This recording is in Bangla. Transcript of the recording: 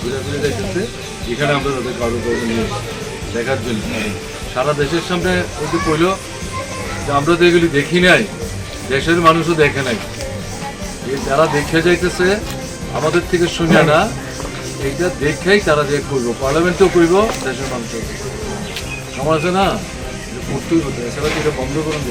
ঘুরে ঘুরে যাইতেছে, এখানে আমরা তাদের কার্যক্রম নিয়ে দেখার জন্য সারা দেশের সামনে ওই যে কইল যে আমরা তো এগুলি দেখি নাই, দেশের মানুষও দেখে নাই। যারা দেখে যাইতেছে আমাদের থেকে শুনে না, এইটা দেখেই তারা যে করবো, পার্লামেন্টেও করবো, দেশের মানুষও সমাজ আছে না, করতেই হতো, এছাড়া এটা বন্ধ করুন।